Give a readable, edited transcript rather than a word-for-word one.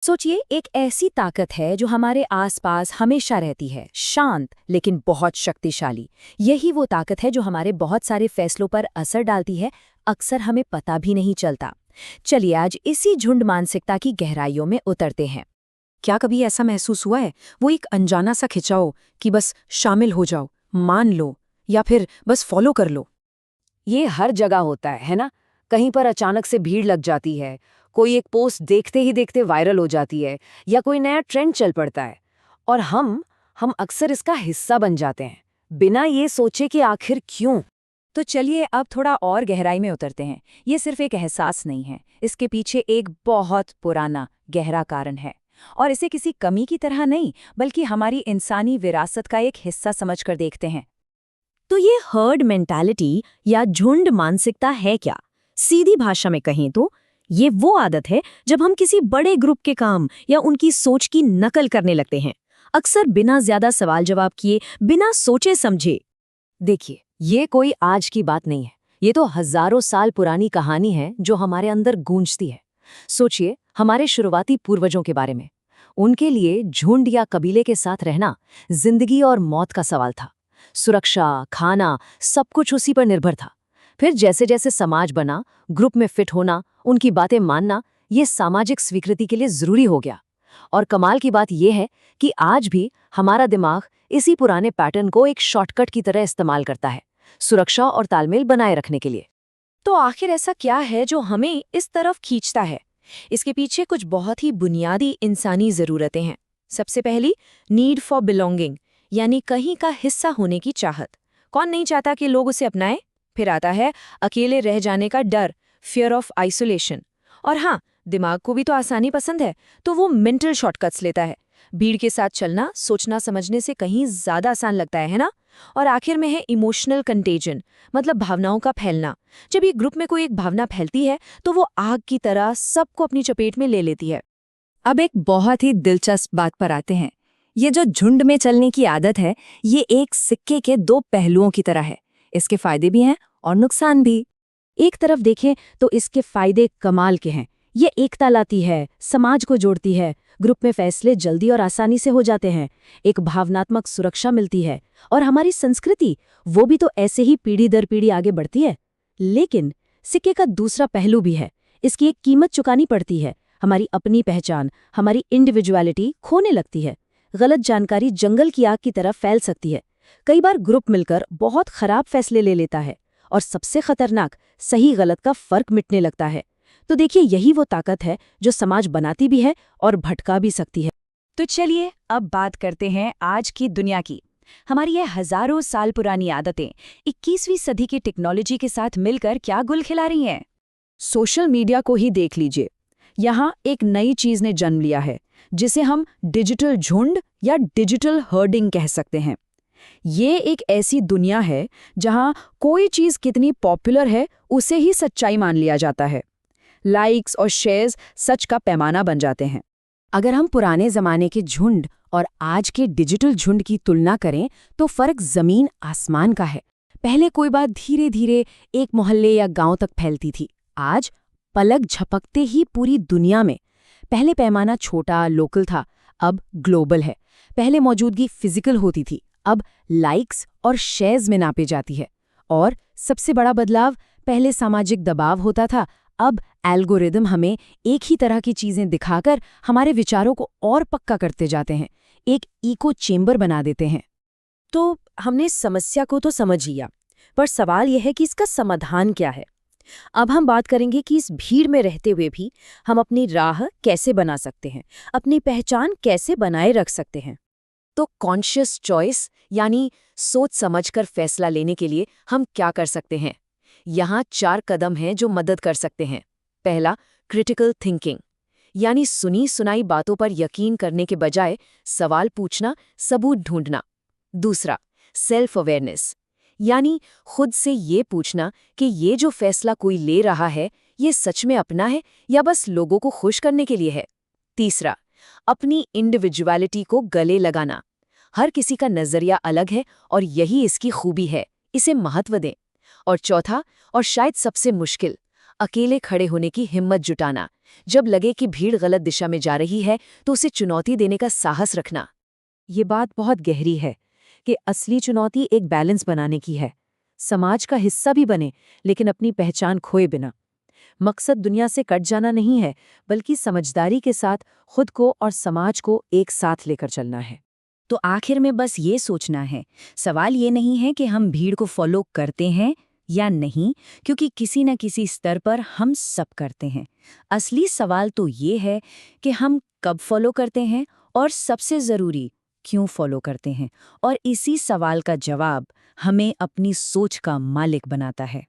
सोचिए, एक ऐसी ताकत है जो हमारे आसपास हमेशा रहती है, शांत लेकिन बहुत शक्तिशाली। यही वो ताकत है जो हमारे बहुत सारे फैसलों पर असर डालती है, अक्सर हमें पता भी नहीं चलता। चलिए आज इसी झुंड मानसिकता की गहराइयों में उतरते हैं। क्या कभी ऐसा महसूस हुआ है, वो एक अनजाना सा खिंचाव कि बस शामिल हो जाओ, मान लो या फिर बस फॉलो कर लो? ये हर जगह होता है ना? कहीं पर अचानक से भीड़ लग जाती है, कोई एक पोस्ट देखते ही देखते वायरल हो जाती है या कोई नया ट्रेंड चल पड़ता है और हम अक्सर इसका हिस्सा बन जाते हैं, बिना ये सोचे कि आखिर क्यों। तो चलिए अब थोड़ा और गहराई में उतरते हैं। ये सिर्फ एक एहसास नहीं है, इसके पीछे एक बहुत पुराना गहरा कारण है। और इसे किसी कमी की तरह नहीं, बल्कि हमारी इंसानी विरासत का एक हिस्सा समझकर देखते हैं। तो ये हर्ड मेंटालिटी या झुंड मानसिकता है क्या? सीधी भाषा में कहें तो ये वो आदत है जब हम किसी बड़े ग्रुप के काम या उनकी सोच की नकल करने लगते हैं, अक्सर बिना ज्यादा सवाल जवाब किए, बिना सोचे समझे। देखिए, ये कोई आज की बात नहीं है, ये तो हजारों साल पुरानी कहानी है जो हमारे अंदर गूंजती है। सोचिए हमारे शुरुआती पूर्वजों के बारे में। उनके लिए झुंड या कबीले के साथ रहना जिंदगी और मौत का सवाल था। सुरक्षा, खाना, सब कुछ उसी पर निर्भर था। फिर जैसे जैसे समाज बना, ग्रुप में फिट होना, उनकी बातें मानना, ये सामाजिक स्वीकृति के लिए जरूरी हो गया। और कमाल की बात यह है कि आज भी हमारा दिमाग इसी पुराने पैटर्न को एक शॉर्टकट की तरह इस्तेमाल करता है, सुरक्षा और तालमेल बनाए रखने के लिए। तो आखिर ऐसा क्या है जो हमें इस तरफ खींचता है? इसके पीछे कुछ बहुत ही बुनियादी इंसानी ज़रूरतें हैं। सबसे पहली, नीड फॉर बिलोंगिंग, यानी कहीं का हिस्सा होने की चाहत। कौन नहीं चाहता कि लोग उसे अपनाएं? फिर आता है अकेले रह जाने का डर, फियर ऑफ आइसोलेशन। और हाँ, दिमाग को भी तो आसानी पसंद है, तो वो मेंटल शॉर्टकट्स लेता है। भीड़ के साथ चलना सोचना समझने से कहीं ज़्यादा आसान लगता है ना? और आखिर में है इमोशनल कंटेजन, मतलब भावनाओं का फैलना। जब एक ग्रुप में कोई एक भावना फैलती है तो वो आग की तरह सबको अपनी चपेट में ले लेती है। अब एक बहुत ही दिलचस्प बात पर आते हैं। ये जो झुंड में चलने की आदत है, ये एक सिक्के के दो पहलुओं की तरह है। इसके फायदे भी हैं और नुकसान भी। एक तरफ देखें तो इसके फायदे कमाल के हैं। ये एकता लाती है, समाज को जोड़ती है, ग्रुप में फैसले जल्दी और आसानी से हो जाते हैं, एक भावनात्मक सुरक्षा मिलती है, और हमारी संस्कृति वो भी तो ऐसे ही पीढ़ी दर पीढ़ी आगे बढ़ती है। लेकिन सिक्के का दूसरा पहलू भी है। इसकी एक कीमत चुकानी पड़ती है। हमारी अपनी पहचान, हमारी इंडिविजुअलिटी खोने लगती है। गलत जानकारी जंगल की आग की तरह फैल सकती है। कई बार ग्रुप मिलकर बहुत खराब फैसले ले लेता है, और सबसे खतरनाक, सही गलत का फर्क मिटने लगता है। तो देखिए, यही वो ताकत है जो समाज बनाती भी है और भटका भी सकती है। तो चलिए अब बात करते हैं आज की दुनिया की। हमारी ये हजारों साल पुरानी आदतें 21वीं सदी की टेक्नोलॉजी के साथ मिलकर क्या गुल खिला रही हैं? सोशल मीडिया को ही देख लीजिए। यहाँ एक नई चीज ने जन्म लिया है, जिसे हम डिजिटल झुंड या डिजिटल हर्डिंग कह सकते हैं। ये एक ऐसी दुनिया है जहां कोई चीज कितनी पॉपुलर है उसे ही सच्चाई मान लिया जाता है। लाइक्स और शेयर्स सच का पैमाना बन जाते हैं। अगर हम पुराने जमाने के झुंड और आज के डिजिटल झुंड की तुलना करें तो फर्क जमीन आसमान का है। पहले कोई बात धीरे धीरे एक मोहल्ले या गांव तक फैलती थी, आज पलक झपकते ही पूरी दुनिया में। पहले पैमाना छोटा लोकल था, अब ग्लोबल है। पहले मौजूदगी फिजिकल होती थी, अब लाइक्स और शेयर्स में नापी जाती है। और सबसे बड़ा बदलाव, पहले सामाजिक दबाव होता था, अब एल्गोरिदम हमें एक ही तरह की चीजें दिखाकर हमारे विचारों को और पक्का करते जाते हैं, एक इको चेम्बर बना देते हैं। तो हमने समस्या को तो समझ लिया, पर सवाल यह है कि इसका समाधान क्या है। अब हम बात करेंगे कि इस भीड़ में रहते हुए भी हम अपनी राह कैसे बना सकते हैं, अपनी पहचान कैसे बनाए रख सकते हैं। तो कॉन्शियस चॉइस यानी सोच समझकर फैसला लेने के लिए हम क्या कर सकते हैं? यहाँ 4 कदम हैं जो मदद कर सकते हैं। पहला, क्रिटिकल थिंकिंग, यानी सुनी सुनाई बातों पर यकीन करने के बजाय सवाल पूछना, सबूत ढूंढना। दूसरा, सेल्फ अवेयरनेस, यानी खुद से ये पूछना कि ये जो फैसला कोई ले रहा है, ये सच में अपना है या बस लोगों को खुश करने के लिए है। तीसरा, अपनी इंडिविजुअलिटी को गले लगाना। हर किसी का नजरिया अलग है और यही इसकी खूबी है, इसे महत्व दें। और चौथा, और शायद सबसे मुश्किल, अकेले खड़े होने की हिम्मत जुटाना, जब लगे कि भीड़ गलत दिशा में जा रही है तो उसे चुनौती देने का साहस रखना। ये बात बहुत गहरी है कि असली चुनौती एक बैलेंस बनाने की है, समाज का हिस्सा भी बने लेकिन अपनी पहचान खोए बिना। मकसद दुनिया से कट जाना नहीं है, बल्कि समझदारी के साथ खुद को और समाज को एक साथ लेकर चलना है। तो आखिर में बस ये सोचना है, सवाल ये नहीं है कि हम भीड़ को फॉलो करते हैं या नहीं, क्योंकि किसी न किसी स्तर पर हम सब करते हैं। असली सवाल तो ये है कि हम कब फॉलो करते हैं और सबसे ज़रूरी क्यों फॉलो करते हैं, और इसी सवाल का जवाब हमें अपनी सोच का मालिक बनाता है।